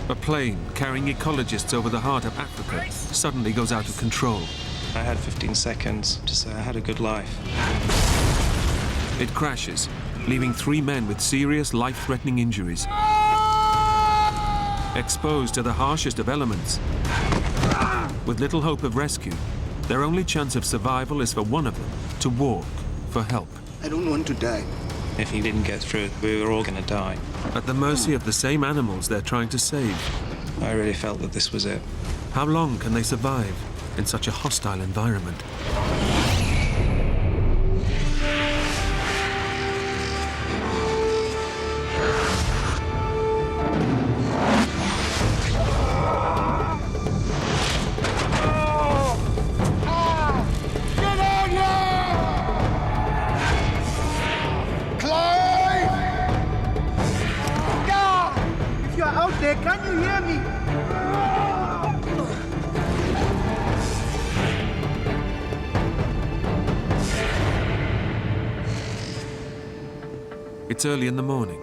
A plane carrying ecologists over the heart of Africa suddenly goes out of control. I had 15 seconds to say I had a good life. It crashes, leaving 3 men with serious life-threatening injuries. Exposed to the harshest of elements, with little hope of rescue, their only chance of survival is for one of them to walk for help. I don't want to die. If he didn't get through, we were all going to die. At the mercy of the same animals they're trying to save. I really felt that this was it. How long can they survive in such a hostile environment? Can you hear me? It's early in the morning,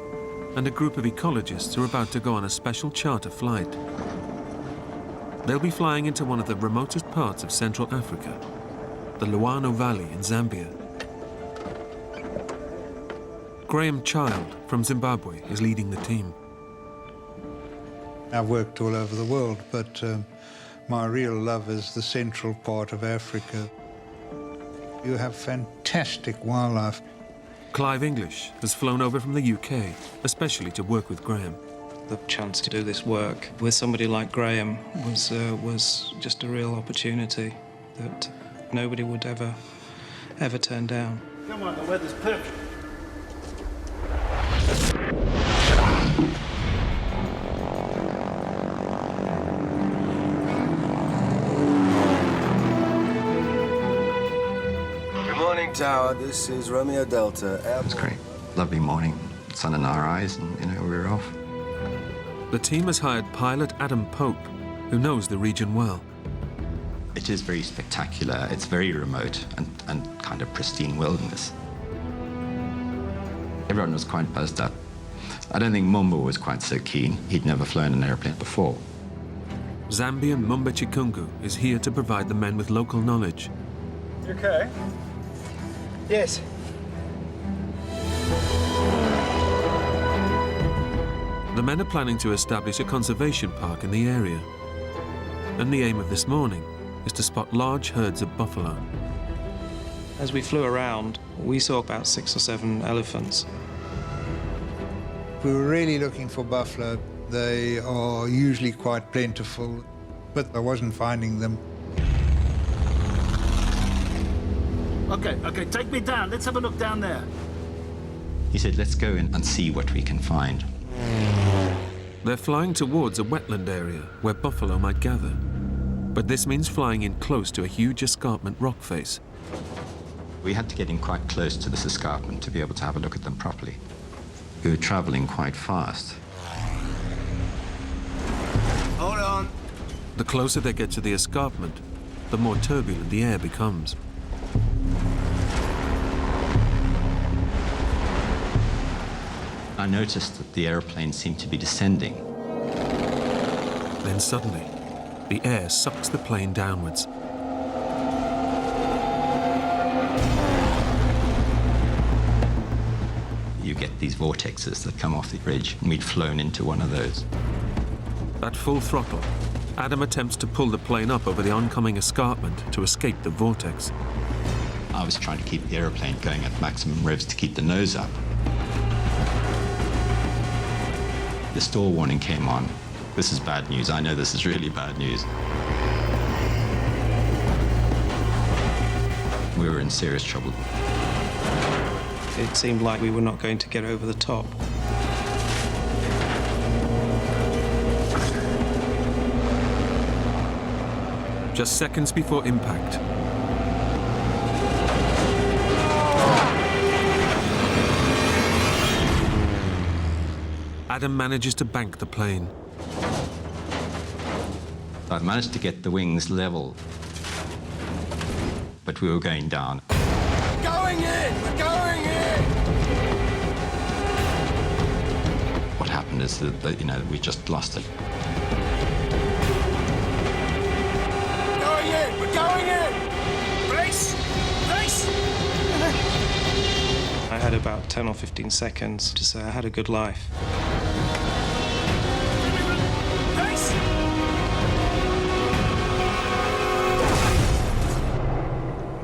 and a group of ecologists are about to go on a special charter flight. They'll be flying into one of the remotest parts of Central Africa, the Luano Valley in Zambia. Graham Child from Zimbabwe is leading the team. I've worked all over the world, but my real love is the central part of Africa. You have fantastic wildlife. Clive English has flown over from the UK, especially to work with Graham. The chance to do this work with somebody like Graham was just a real opportunity that nobody would ever turn down. Come on, the weather's perfect. Tower, this is Romeo Delta. That's great. Lovely morning, sun in our eyes, and we're off. The team has hired pilot Adam Pope, who knows the region well. It is very spectacular. It's very remote and kind of pristine wilderness. Everyone was quite buzzed up. I don't think Mumba was quite so keen. He'd never flown an airplane before. Zambian Mumba Chikungu is here to provide the men with local knowledge. You okay? Yes. The men are planning to establish a conservation park in the area. And the aim of this morning is to spot large herds of buffalo. As we flew around, we saw about 6 or 7 elephants. We were really looking for buffalo. They are usually quite plentiful, but I wasn't finding them. Okay, take me down. Let's have a look down there. He said, let's go in and see what we can find. They're flying towards a wetland area where buffalo might gather. But this means flying in close to a huge escarpment rock face. We had to get in quite close to this escarpment to be able to have a look at them properly. We were traveling quite fast. Hold on. The closer they get to the escarpment, the more turbulent the air becomes. I noticed that the airplane seemed to be descending. Then suddenly, the air sucks the plane downwards. You get these vortexes that come off the ridge, and we'd flown into one of those. At full throttle, Adam attempts to pull the plane up over the oncoming escarpment to escape the vortex. I was trying to keep the airplane going at maximum revs to keep the nose up. The stall warning came on. This is bad news. I know this is really bad news. We were in serious trouble. It seemed like we were not going to get over the top. Just seconds before impact, Adam manages to bank the plane. I managed to get the wings level, but we were going down. Going in! We're going in! What happened is that we just lost it. I had about 10 or 15 seconds to say I had a good life.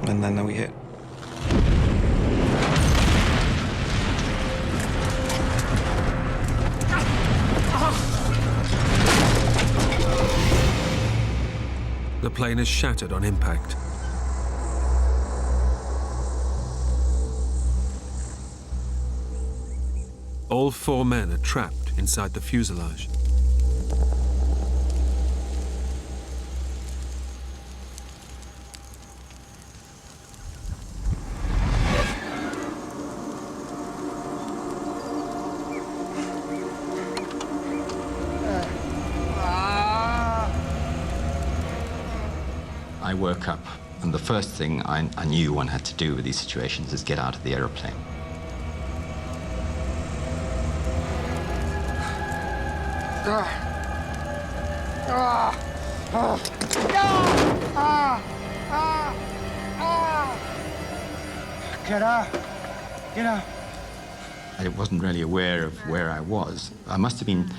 And then we hit. The plane is shattered on impact. All 4 men are trapped inside the fuselage. I woke up, and the first thing I knew one had to do with these situations is get out of the aeroplane. Get out! Get out! I wasn't really aware of where I was. I must have been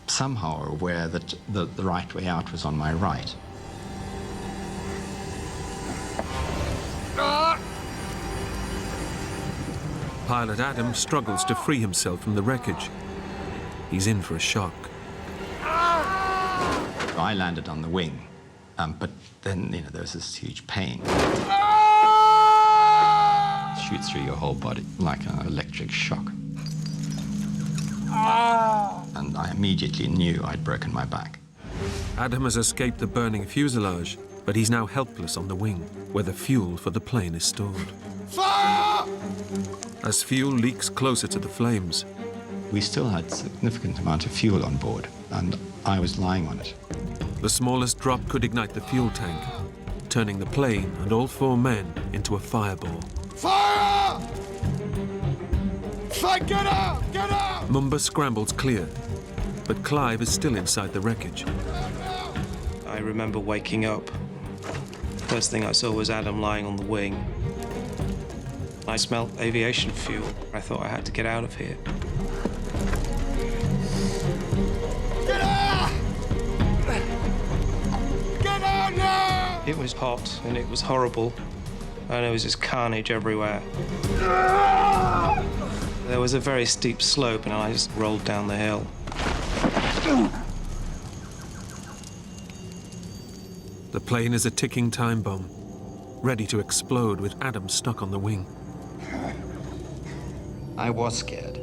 somehow aware that the right way out was on my right. Pilot Adam struggles to free himself from the wreckage. He's in for a shock. I landed on the wing, but then, there was this huge pain. Shoots through your whole body like an electric shock. And I immediately knew I'd broken my back. Adam has escaped the burning fuselage, but he's now helpless on the wing, where the fuel for the plane is stored. Fire! As fuel leaks closer to the flames, We still had a significant amount of fuel on board, and I was lying on it. the smallest drop could ignite the fuel tank, turning the plane and all 4 men into a fireball. Fire! Get out! Get out! Mumba scrambles clear, but Clive is still inside the wreckage. I remember waking up. First thing I saw was Adam lying on the wing. I smelled aviation fuel. I thought I had to get out of here. Get out! Get out now! It was hot and it was horrible, and there was just carnage everywhere. There was a very steep slope, and I just rolled down the hill. The plane is a ticking time bomb, ready to explode with Adam stuck on the wing. I was scared.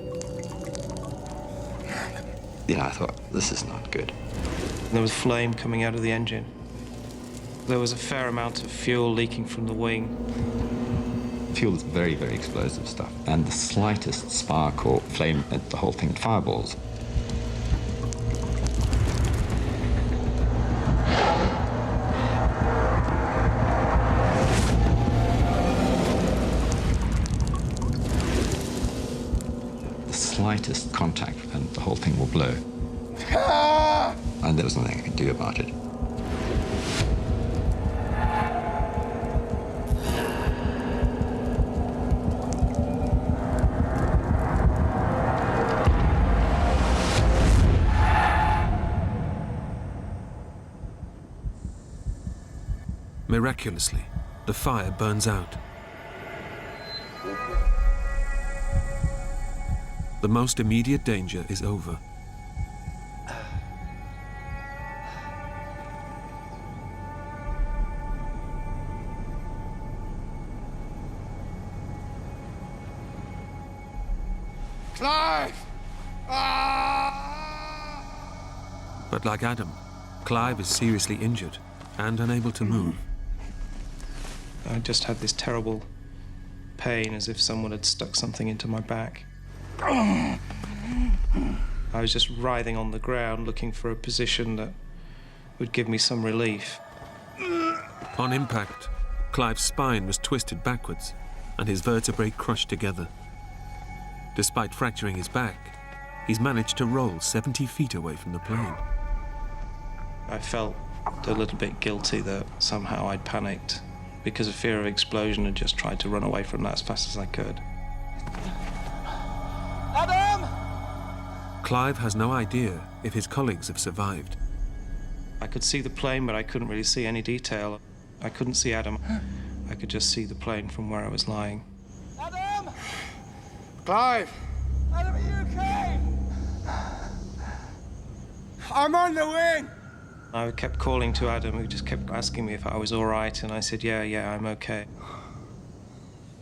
I thought, this is not good. There was flame coming out of the engine. There was a fair amount of fuel leaking from the wing. Fuel is very, very explosive stuff, and the slightest spark or flame, the whole thing fireballs. The slightest contact and the whole thing will blow. And there was nothing I could do about it. Miraculously, the fire burns out. The most immediate danger is over. Clive! But like Adam, Clive is seriously injured and unable to move. I just had this terrible pain, as if someone had stuck something into my back. I was just writhing on the ground, looking for a position that would give me some relief. On impact, Clive's spine was twisted backwards and his vertebrae crushed together. Despite fracturing his back, he's managed to roll 70 feet away from the plane. I felt a little bit guilty that somehow I'd panicked because of fear of explosion, and just tried to run away from that as fast as I could. Adam! Clive has no idea if his colleagues have survived. I could see the plane, but I couldn't really see any detail. I couldn't see Adam. I could just see the plane from where I was lying. Adam! Clive! Adam, are you okay? I'm on the wing! I kept calling to Adam, who just kept asking me if I was all right, and I said, yeah, I'm okay.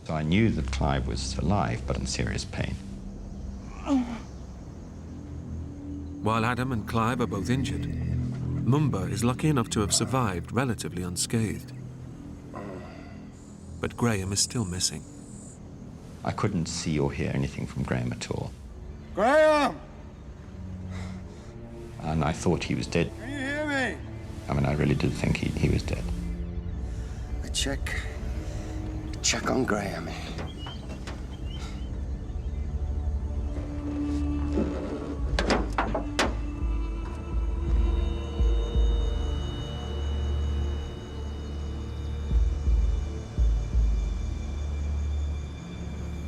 So I knew that Clive was alive, but in serious pain. While Adam and Clive are both injured, Mumba is lucky enough to have survived relatively unscathed. But Graham is still missing. I couldn't see or hear anything from Graham at all. Graham! And I thought he was dead. Can you hear me? I mean, I really did think he was dead. A check on Graham.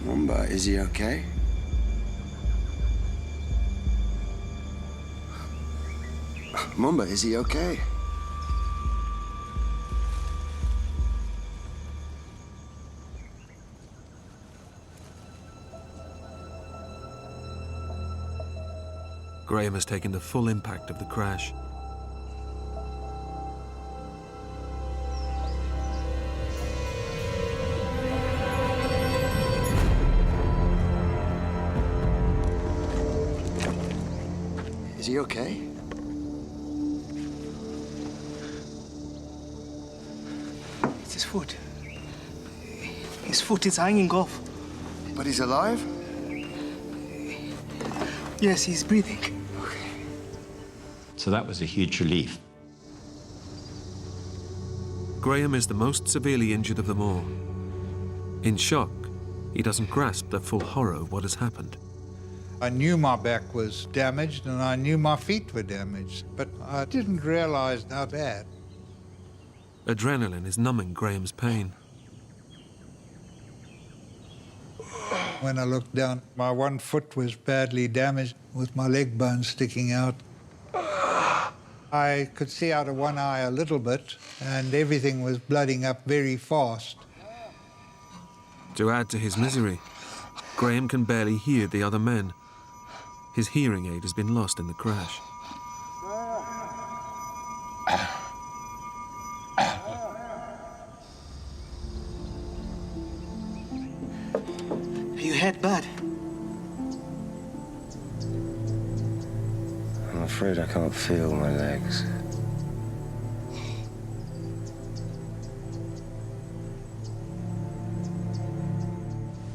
Mumba, is he okay? Mumba, is he okay? Graham has taken the full impact of the crash. Is he okay? It's his foot. His foot is hanging off. But he's alive? Yes, he's breathing. So that was a huge relief. Graham is the most severely injured of them all. In shock, he doesn't grasp the full horror of what has happened. I knew my back was damaged and I knew my feet were damaged, but I didn't realize how bad. Adrenaline is numbing Graham's pain. When I looked down, my one foot was badly damaged with my leg bone sticking out. I could see out of one eye a little bit and everything was blooding up very fast. To add to his misery, Graham can barely hear the other men. His hearing aid has been lost in the crash. You hurt bad. I'm afraid I can't feel my legs.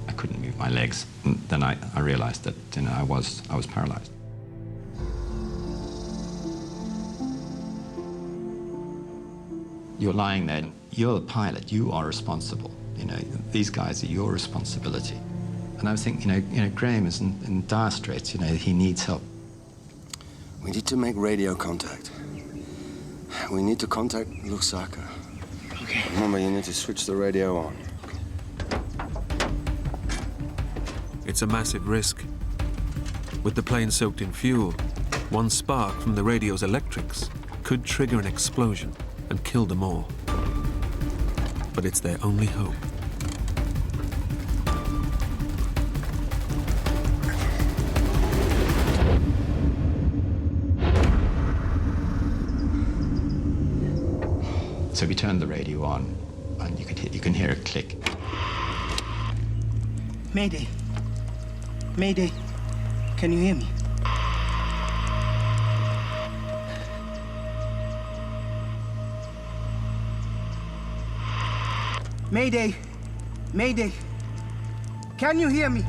I couldn't move my legs. And then I realized that, you know, I was paralyzed. You're lying there. You're the pilot. You are responsible. You know, these guys are your responsibility. And I was thinking, you know, Graham is in dire straits. You know, he needs help. We need to make radio contact. We need to contact Lusaka. Okay. Remember, you need to switch the radio on. It's a massive risk. With the plane soaked in fuel, one spark from the radio's electrics could trigger an explosion and kill them all. But it's their only hope. So we turned the radio on, and you can hear a click. Mayday. Mayday. Can you hear me? Mayday. Mayday. Can you hear me?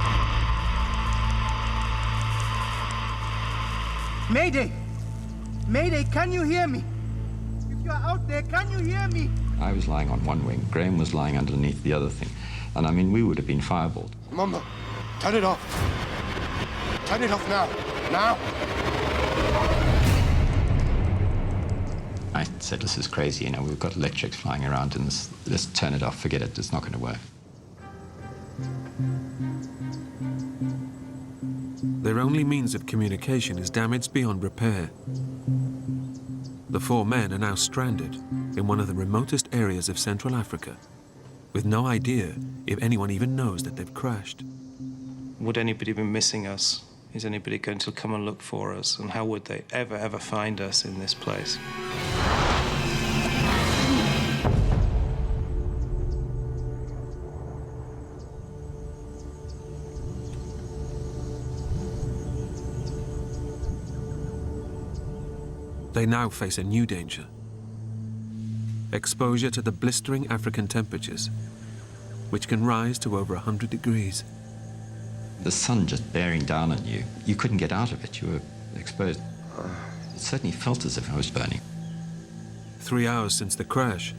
Mayday. Mayday, can you hear me? If you're out there, can you hear me? I was lying on one wing. Graham was lying underneath the other thing. And I mean, we would have been fireballed. Mumba, turn it off. Turn it off now. Now. I said, this is crazy, you know, we've got electrics flying around and let's turn it off, forget it, it's not going to work. Their only means of communication is damaged beyond repair. The four men are now stranded in one of the remotest areas of Central Africa, with no idea if anyone even knows that they've crashed. Would anybody be missing us? Is anybody going to come and look for us? And how would they ever find us in this place? They now face a new danger. Exposure to the blistering African temperatures, which can rise to over 100 degrees. The sun just bearing down on you, you couldn't get out of it, you were exposed. It certainly felt as if I was burning. 3 hours since the crash,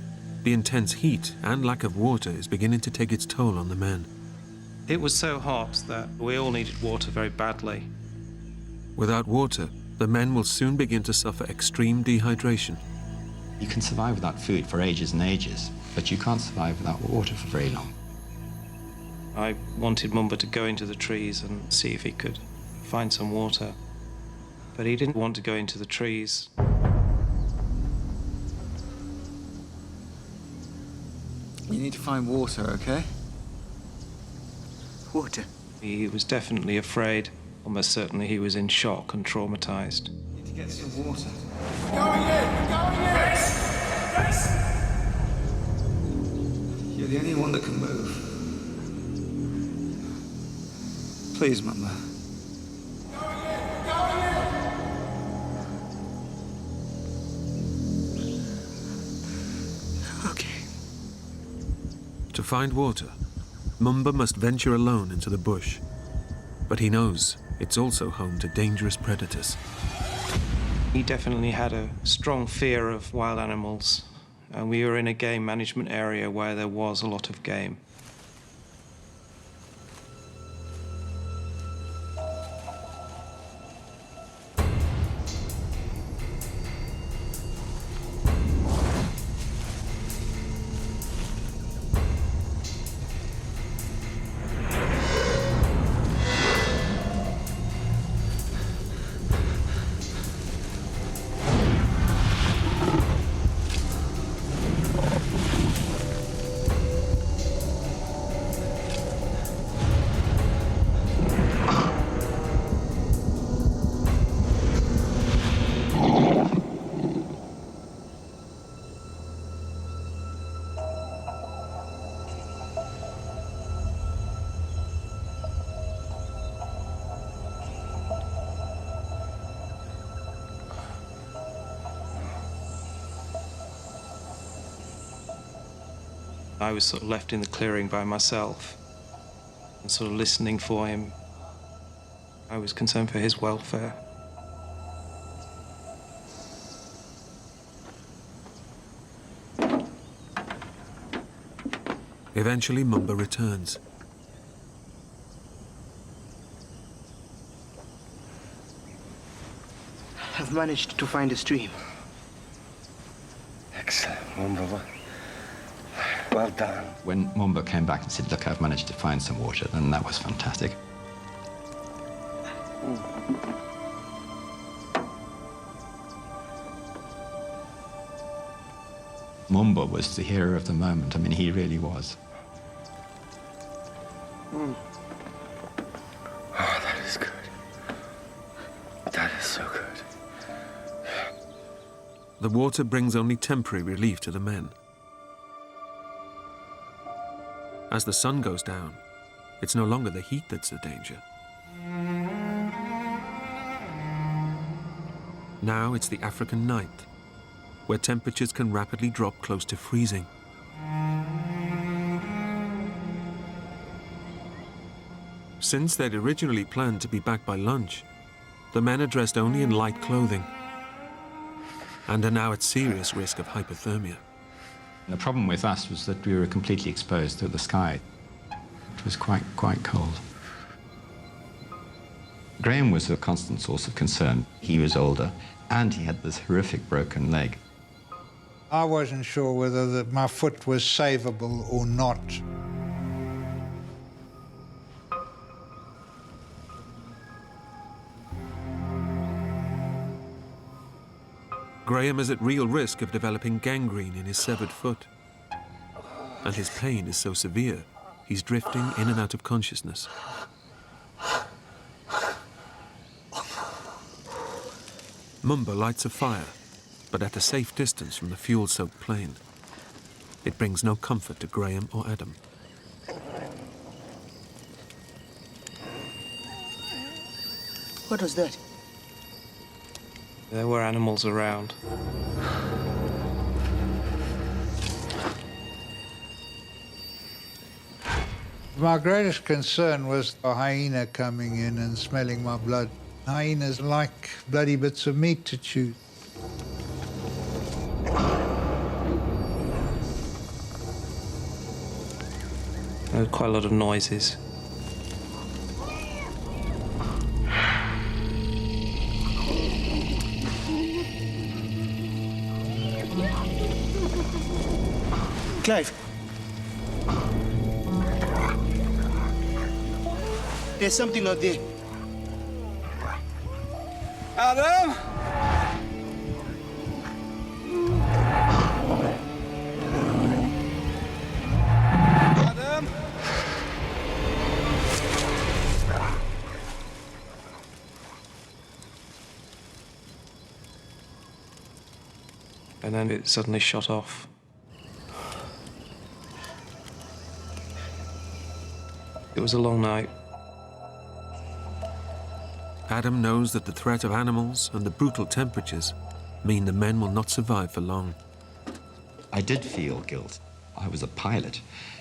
the intense heat and lack of water is beginning to take its toll on the men. It was so hot that we all needed water very badly. Without water, the men will soon begin to suffer extreme dehydration. You can survive without food for ages and ages, but you can't survive without water for very long. I wanted Mumba to go into the trees and see if he could find some water. But he didn't want to go into the trees. You need to find water, okay? Water. He was definitely afraid. Almost certainly he was in shock and traumatized. You need to get some water. Going in! Going in! Yes! You're the only one that can move. Please, Mama. Okay. To find water, Mumba must venture alone into the bush. But he knows it's also home to dangerous predators. He definitely had a strong fear of wild animals, and we were in a game management area where there was a lot of game. I was sort of left in the clearing by myself and sort of listening for him. I was concerned for his welfare. Eventually, Mumba returns. I've managed to find a stream. Excellent, Mumba. Well done. When Mumba came back and said, look, I've managed to find some water, then that was fantastic. Mumba was the hero of the moment. I mean, he really was. Oh, that is good. That is so good. The water brings only temporary relief to the men. As the sun goes down, it's no longer the heat that's the danger. Now it's the African night, where temperatures can rapidly drop close to freezing. Since they'd originally planned to be back by lunch, the men are dressed only in light clothing and are now at serious risk of hypothermia. The problem with us was that we were completely exposed to the sky. It was quite cold. Graham was a constant source of concern. He was older, and he had this horrific broken leg. I wasn't sure whether my foot was savable or not. Graham is at real risk of developing gangrene in his severed foot. And his pain is so severe, he's drifting in and out of consciousness. Mumba lights a fire, but at a safe distance from the fuel-soaked plane. It brings no comfort to Graham or Adam. What was that? There were animals around. My greatest concern was a hyena coming in and smelling my blood. Hyenas like bloody bits of meat to chew. There were quite a lot of noises. Clive. There's something out there. Adam! Adam! And then it suddenly shot off. It was a long night. Adam knows that the threat of animals and the brutal temperatures mean the men will not survive for long. I did feel guilt. I was a pilot,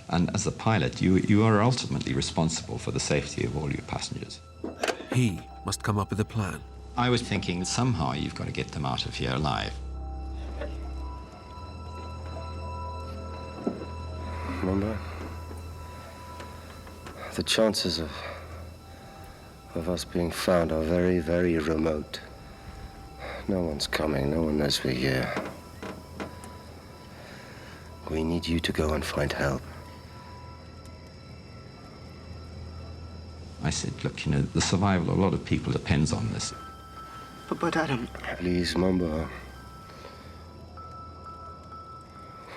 and as a pilot, you are ultimately responsible for the safety of all your passengers. He must come up with a plan. I was thinking somehow you've got to get them out of here alive. Remember? The chances of us being found are very, very remote. No one's coming, no one knows we're here. We need you to go and find help. I said, look, you know, the survival of a lot of people depends on this. But Adam... Please, Mumba.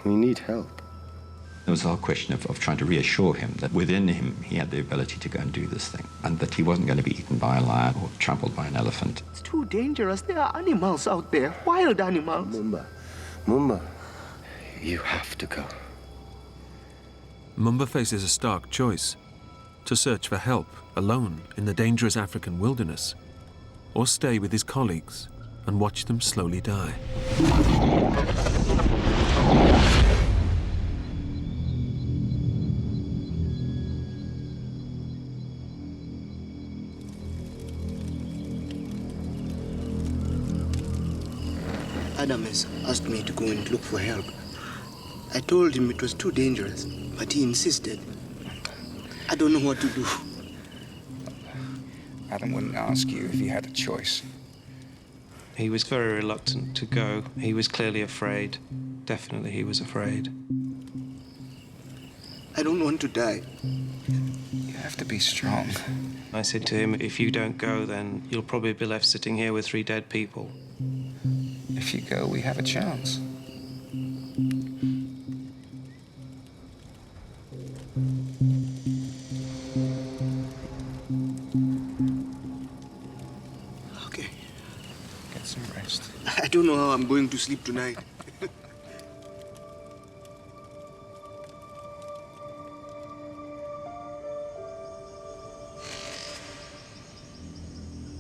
We need help. It was our question of trying to reassure him that within him he had the ability to go and do this thing, and that he wasn't going to be eaten by a lion or trampled by an elephant. It's too dangerous. There are animals out there, wild animals. Mumba, you have to go. Mumba faces a stark choice: to search for help alone in the dangerous African wilderness, or stay with his colleagues and watch them slowly die. Adam has asked me to go and look for help. I told him it was too dangerous, but he insisted. I don't know what to do. Adam wouldn't ask you if he had a choice. He was very reluctant to go. He was clearly afraid. Definitely he was afraid. I don't want to die. You have to be strong. I said to him, if you don't go, then you'll probably be left sitting here with 3 dead people. If you go, we have a chance. Okay. Get some rest. I don't know how I'm going to sleep tonight.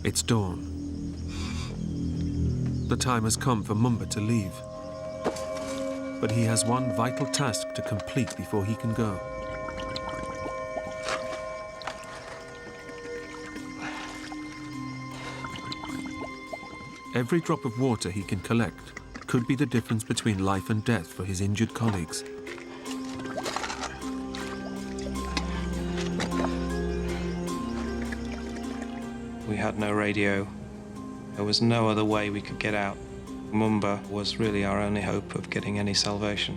It's dawn. The time has come for Mumba to leave. But he has one vital task to complete before he can go. Every drop of water he can collect could be the difference between life and death for his injured colleagues. We had no radio. There was no other way we could get out. Mumba was really our only hope of getting any salvation.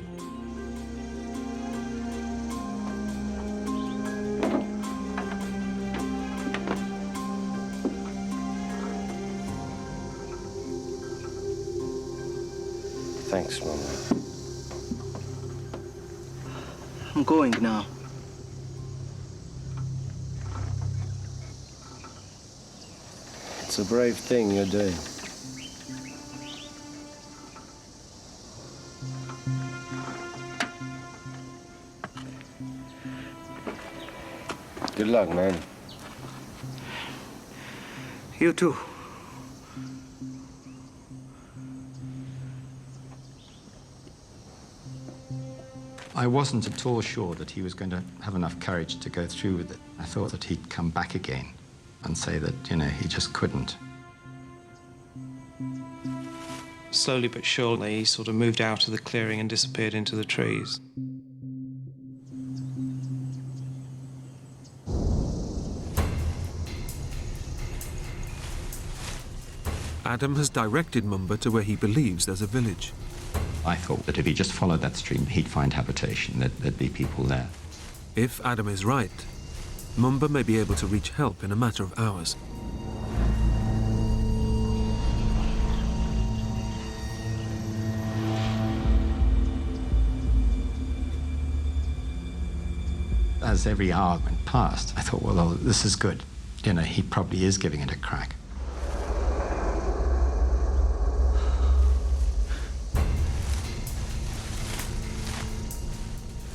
Thanks, Mama. I'm going now. It's a brave thing you're doing. Good luck, man. You too. I wasn't at all sure that he was going to have enough courage to go through with it. I thought that he'd come back again and say that, you know, he just couldn't. Slowly but surely, he sort of moved out of the clearing and disappeared into the trees. Adam has directed Mumba to where he believes there's a village. I thought that if he just followed that stream, he'd find habitation, that there'd be people there. If Adam is right, Mumba may be able to reach help in a matter of hours. As every hour went past, I thought, well, this is good. You know, he probably is giving it a crack.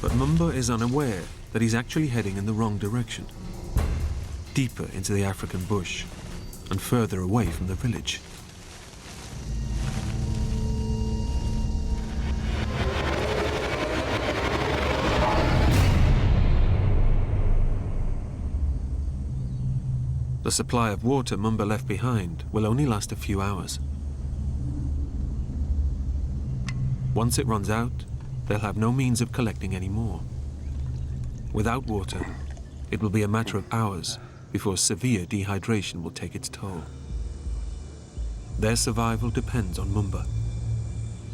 But Mumba is unaware that he's actually heading in the wrong direction, deeper into the African bush and further away from the village. The supply of water Mumba left behind will only last a few hours. Once it runs out, they'll have no means of collecting any more. Without water, it will be a matter of hours before severe dehydration will take its toll. Their survival depends on Mumba.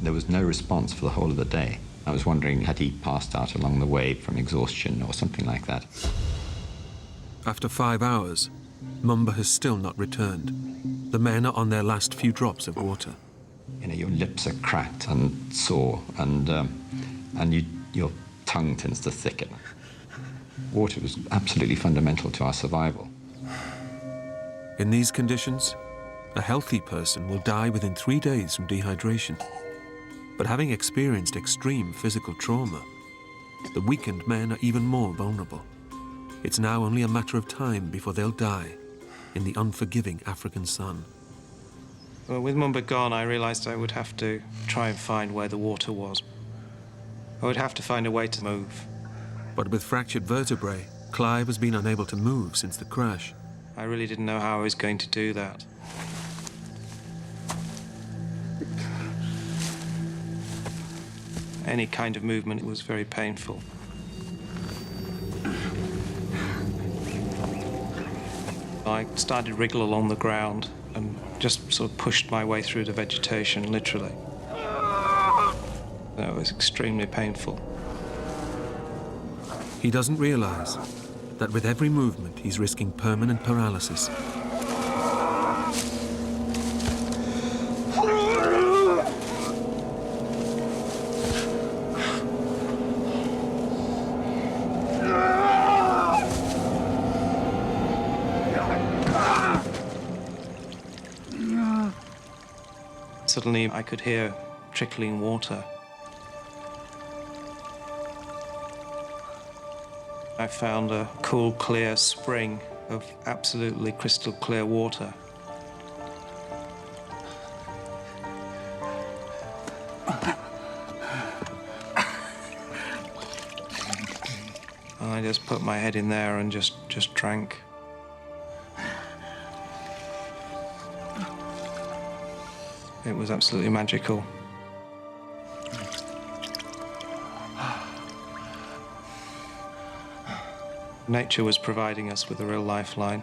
There was no response for the whole of the day. I was wondering, had he passed out along the way from exhaustion or something like that? After 5 hours, Mumba has still not returned. The men are on their last few drops of water. You know, your lips are cracked and sore, and your tongue tends to thicken. Water was absolutely fundamental to our survival. In these conditions, a healthy person will die within 3 days from dehydration. But having experienced extreme physical trauma, the weakened men are even more vulnerable. It's now only a matter of time before they'll die in the unforgiving African sun. Well, with Mumba gone, I realized I would have to try and find where the water was. I would have to find a way to move. But with fractured vertebrae, Clive has been unable to move since the crash. I really didn't know how I was going to do that. Any kind of movement was very painful. I started to wriggle along the ground and just sort of pushed my way through the vegetation, literally. It was extremely painful. He doesn't realize that with every movement, he's risking permanent paralysis. Suddenly, I could hear trickling water. I found a cool, clear spring of absolutely crystal clear water. And I just put my head in there and just drank. It was absolutely magical. Nature was providing us with a real lifeline.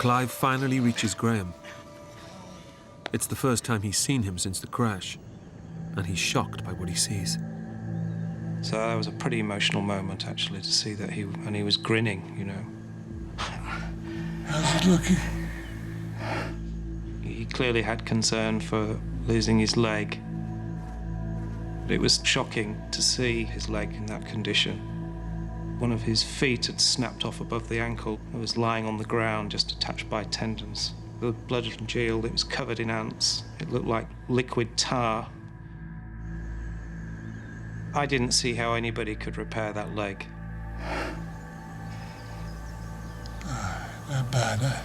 Clive finally reaches Graham. It's the first time he's seen him since the crash, and he's shocked by what he sees. So that was a pretty emotional moment, actually, to see that he was grinning, you know. How's it looking? He clearly had concern for losing his leg. It was shocking to see his leg in that condition. One of his feet had snapped off above the ankle. It was lying on the ground, just attached by tendons. The blood had congealed. It was covered in ants. It looked like liquid tar. I didn't see how anybody could repair that leg. Not bad, huh?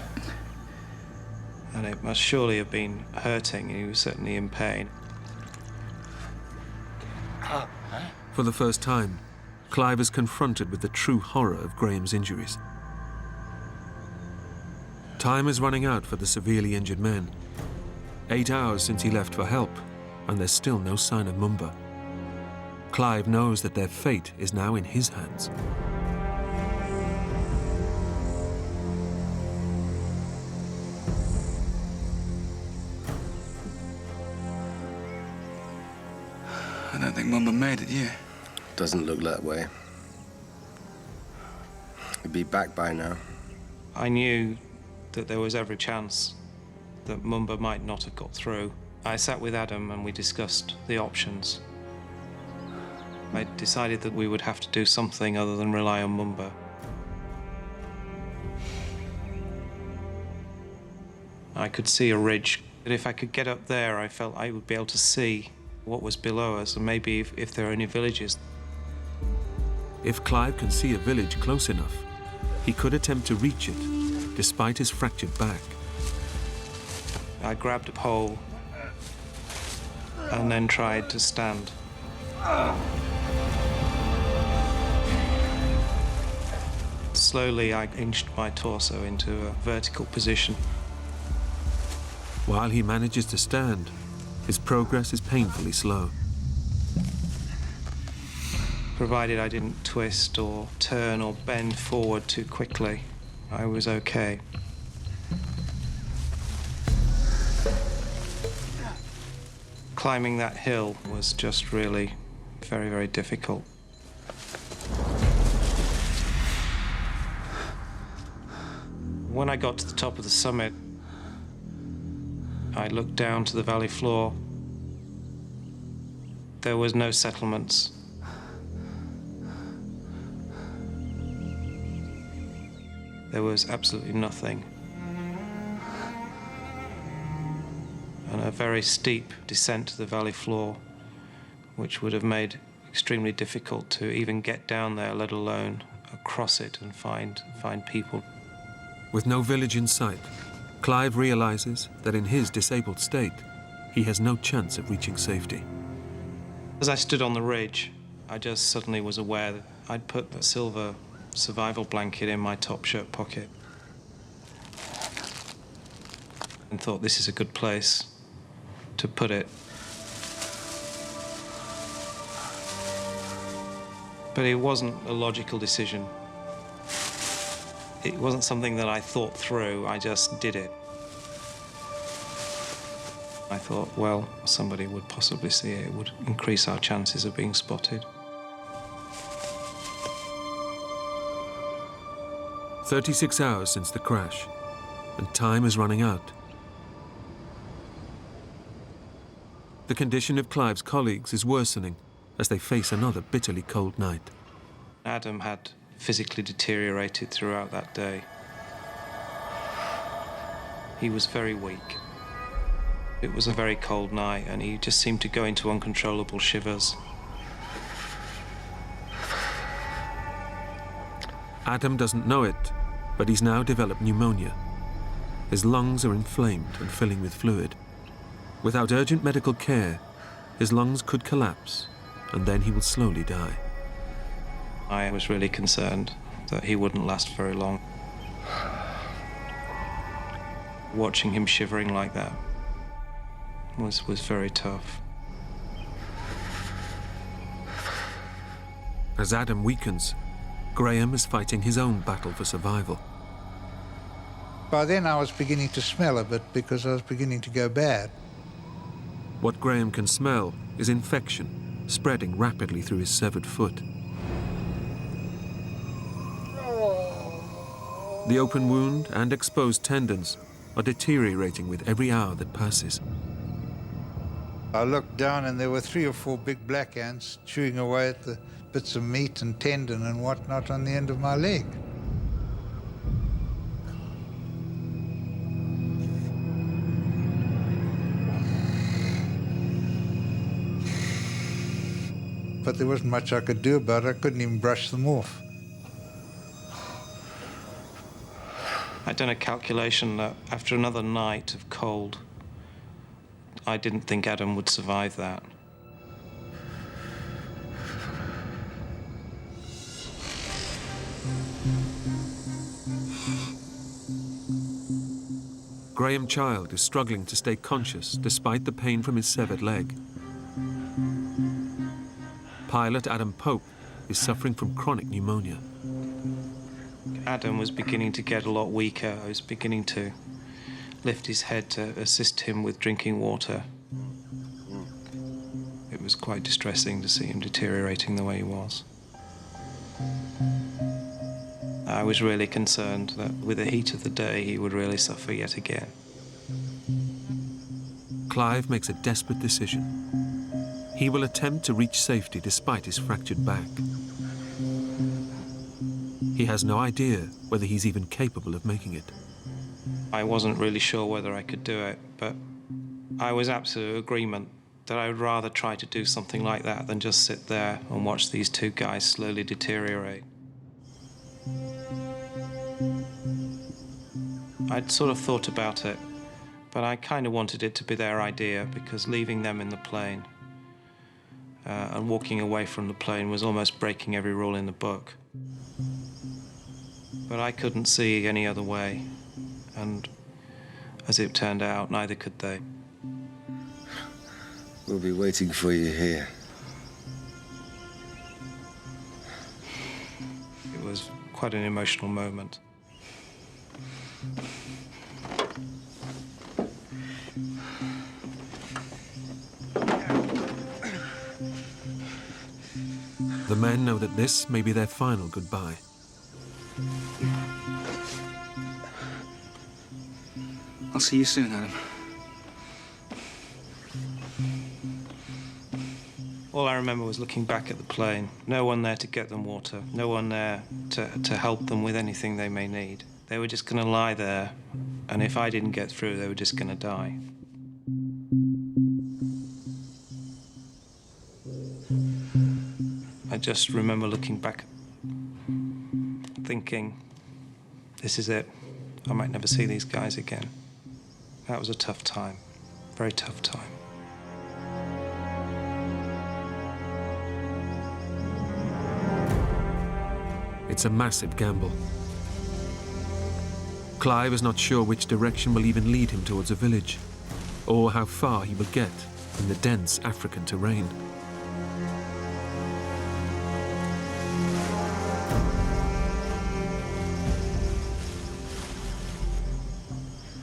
And it must surely have been hurting. He was certainly in pain. For the first time, Clive is confronted with the true horror of Graham's injuries. Time is running out for the severely injured men. 8 hours since he left for help, and there's still no sign of Mumba. Clive knows that their fate is now in his hands. I don't think Mumba made it, yeah. Doesn't look that way. He'd be back by now. I knew that there was every chance that Mumba might not have got through. I sat with Adam and we discussed the options. I decided that we would have to do something other than rely on Mumba. I could see a ridge, but if I could get up there, I felt I would be able to see what was below us, and maybe if there are any villages. If Clive can see a village close enough, he could attempt to reach it, despite his fractured back. I grabbed a pole and then tried to stand. Slowly, I inched my torso into a vertical position. While he manages to stand, his progress is painfully slow. Provided I didn't twist or turn or bend forward too quickly, I was okay. Climbing that hill was just really very, very difficult. When I got to the top of the summit, I looked down to the valley floor. There was no settlements. There was absolutely nothing. And a very steep descent to the valley floor, which would have made it extremely difficult to even get down there, let alone across it and find people. With no village in sight, Clive realizes that in his disabled state, he has no chance of reaching safety. As I stood on the ridge, I just suddenly was aware that I'd put a silver survival blanket in my top shirt pocket and thought this is a good place to put it. But it wasn't a logical decision. It wasn't something that I thought through, I just did it. I thought, well, somebody would possibly see it. It would increase our chances of being spotted. 36 hours since the crash, and time is running out. The condition of Clive's colleagues is worsening as they face another bitterly cold night. Adam had physically deteriorated throughout that day. He was very weak. It was a very cold night, and he just seemed to go into uncontrollable shivers. Adam doesn't know it, but he's now developed pneumonia. His lungs are inflamed and filling with fluid. Without urgent medical care, his lungs could collapse, and then he will slowly die. I was really concerned that he wouldn't last very long. Watching him shivering like that was very tough. As Adam weakens, Graham is fighting his own battle for survival. By then I was beginning to smell a bit because I was beginning to go bad. What Graham can smell is infection, spreading rapidly through his severed foot. The open wound and exposed tendons are deteriorating with every hour that passes. I looked down and there were 3 or 4 big black ants chewing away at the bits of meat and tendon and whatnot on the end of my leg. But there wasn't much I could do about it. I couldn't even brush them off. I'd done a calculation that after another night of cold, I didn't think Adam would survive that. Graham Child is struggling to stay conscious despite the pain from his severed leg. Pilot Adam Pope is suffering from chronic pneumonia. Adam was beginning to get a lot weaker. I was beginning to lift his head to assist him with drinking water. It was quite distressing to see him deteriorating the way he was. I was really concerned that with the heat of the day, he would really suffer yet again. Clive makes a desperate decision. He will attempt to reach safety despite his fractured back. He has no idea whether he's even capable of making it. I wasn't really sure whether I could do it, but I was absolute agreement that I would rather try to do something like that than just sit there and watch these 2 guys slowly deteriorate. I'd sort of thought about it, but I kind of wanted it to be their idea because leaving them in the plane and walking away from the plane was almost breaking every rule in the book. But I couldn't see any other way, and as it turned out, neither could they. We'll be waiting for you here. It was quite an emotional moment. The men know that this may be their final goodbye. I'll see you soon, Adam. All I remember was looking back at the plane. No one there to get them water. No one there to help them with anything they may need. They were just going to lie there, and if I didn't get through, they were just going to die. I just remember looking back, thinking, this is it. I might never see these guys again. That was a tough time, very tough time. It's a massive gamble. Clive is not sure which direction will even lead him towards a village, or how far he will get in the dense African terrain.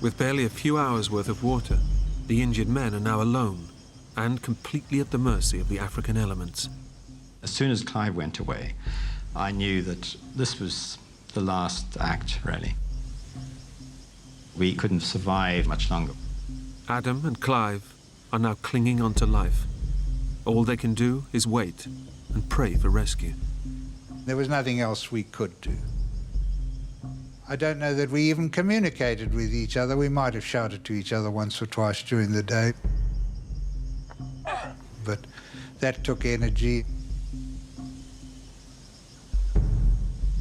With barely a few hours' worth of water, the injured men are now alone and completely at the mercy of the African elements. As soon as Clive went away, I knew that this was the last act, really. We couldn't survive much longer. Adam and Clive are now clinging on to life. All they can do is wait and pray for rescue. There was nothing else we could do. I don't know that we even communicated with each other. We might have shouted to each other once or twice during the day. But that took energy.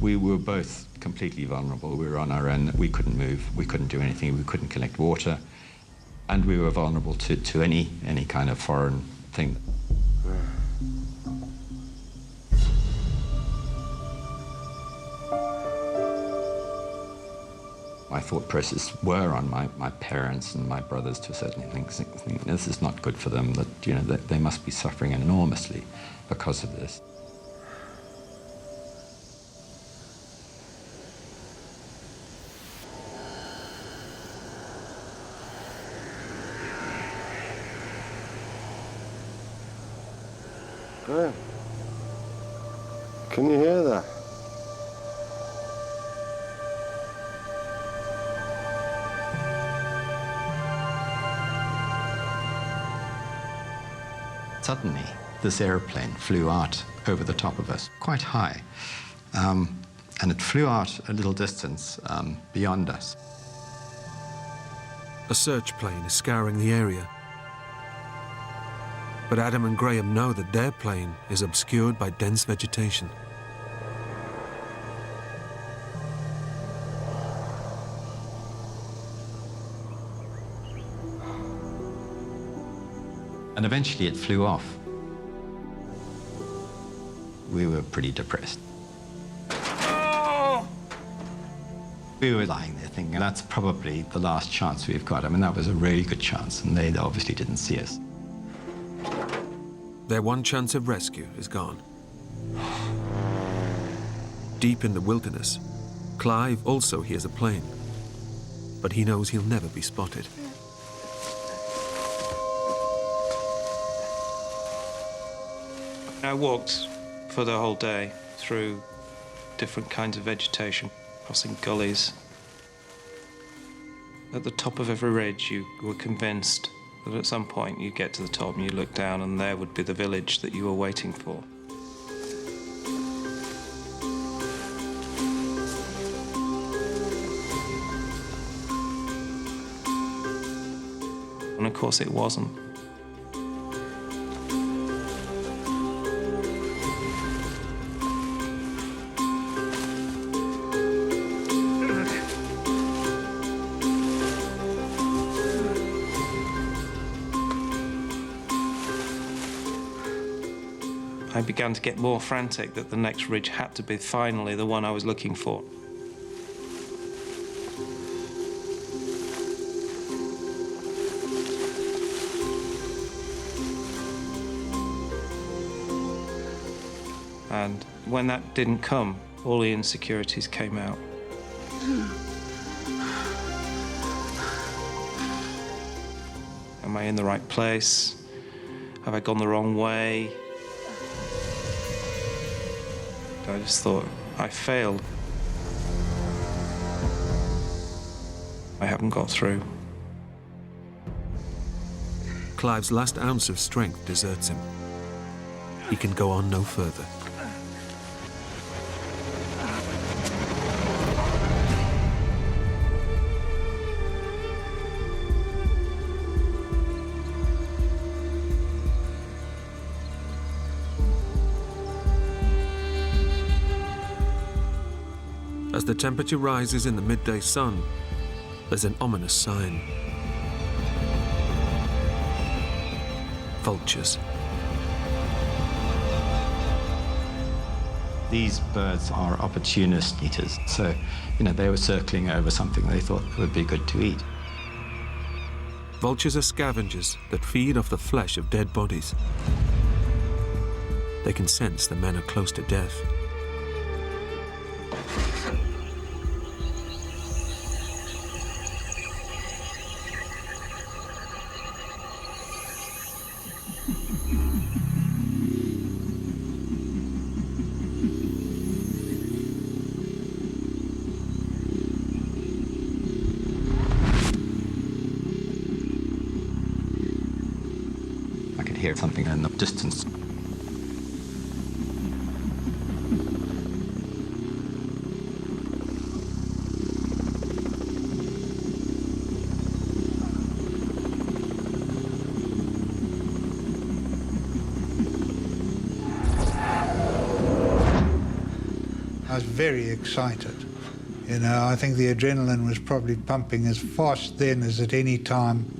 We were both completely vulnerable. We were on our own. We couldn't move. We couldn't do anything. We couldn't collect water. And we were vulnerable to any kind of foreign thing. My thought process were on my parents and my brothers to a certain extent, thinking this is not good for them, that, you know, that they must be suffering enormously because of this. Graham, can you hear that? Suddenly, this airplane flew out over the top of us, quite high. And it flew out a little distance beyond us. A search plane is scouring the area. But Adam and Graham know that their plane is obscured by dense vegetation. And eventually it flew off. We were pretty depressed. We were lying there thinking, that's probably the last chance we've got. I mean, that was a really good chance, and they obviously didn't see us. Their one chance of rescue is gone. Deep in the wilderness, Clive also hears a plane, but he knows he'll never be spotted. I walked for the whole day through different kinds of vegetation, crossing gullies. At the top of every ridge, you were convinced that at some point you'd get to the top and you look down and there would be the village that you were waiting for. And of course it wasn't. I began to get more frantic that the next ridge had to be finally the one I was looking for. And when that didn't come, all the insecurities came out. Am I in the right place? Have I gone the wrong way? I just thought, I failed. I haven't got through. Clive's last ounce of strength deserts him. He can go on no further. As the temperature rises in the midday sun, there's an ominous sign. Vultures. These birds are opportunist eaters, so, they were circling over something they thought would be good to eat. Vultures are scavengers that feed off the flesh of dead bodies. They can sense the men are close to death. Hear something in the distance. I was very excited. I think the adrenaline was probably pumping as fast then as at any time.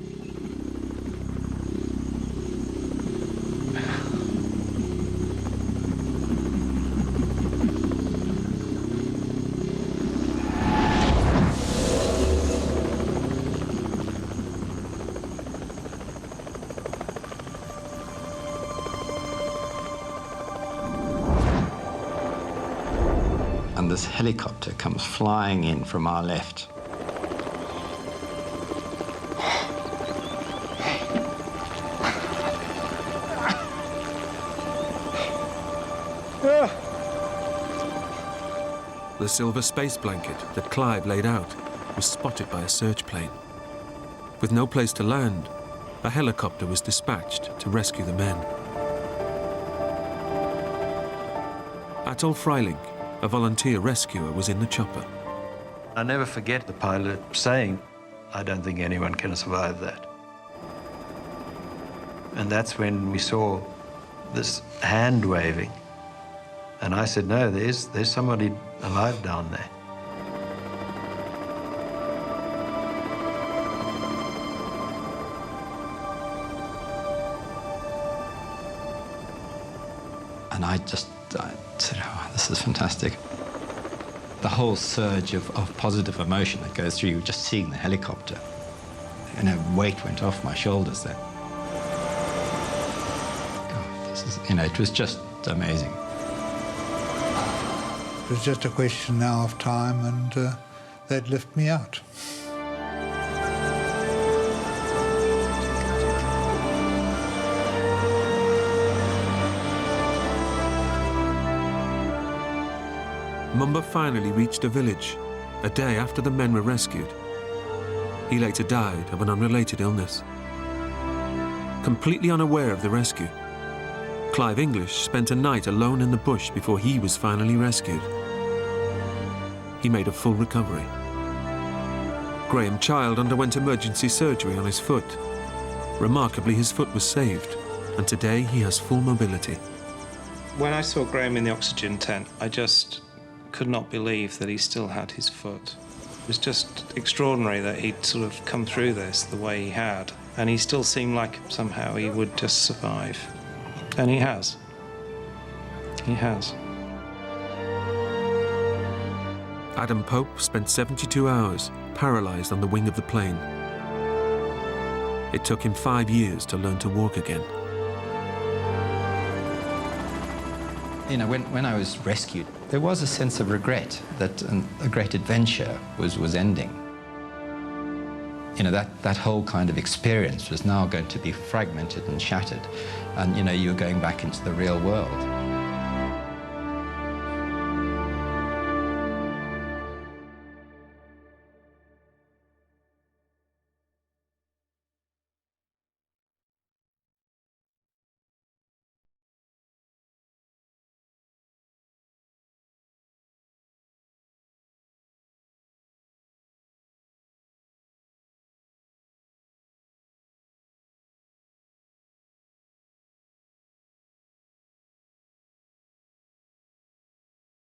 And this helicopter comes flying in from our left. The silver space blanket that Clive laid out was spotted by a search plane. With no place to land, a helicopter was dispatched to rescue the men. Atoll Freiling, a volunteer rescuer, was in the chopper. I never forget the pilot saying, "I don't think anyone can survive that." And that's when we saw this hand waving. And I said, no, there's somebody alive down there. And I said, oh, this is fantastic. The whole surge of positive emotion that goes through you just seeing the helicopter. And a weight went off my shoulders there. God, this is, it was just amazing. It was just a question now of time, and they'd lift me out. Mumba finally reached a village, a day after the men were rescued. He later died of an unrelated illness. Completely unaware of the rescue, Clive English spent a night alone in the bush before he was finally rescued. He made a full recovery. Graham Child underwent emergency surgery on his foot. Remarkably, his foot was saved, and today he has full mobility. When I saw Graham in the oxygen tent, I just could not believe that he still had his foot. It was just extraordinary that he'd sort of come through this the way he had, and he still seemed like somehow he would just survive. And he has. He has. Adam Pope spent 72 hours paralyzed on the wing of the plane. It took him 5 years to learn to walk again. When I was rescued, there was a sense of regret that a great adventure was ending. That whole kind of experience was now going to be fragmented and shattered, and you were going back into the real world.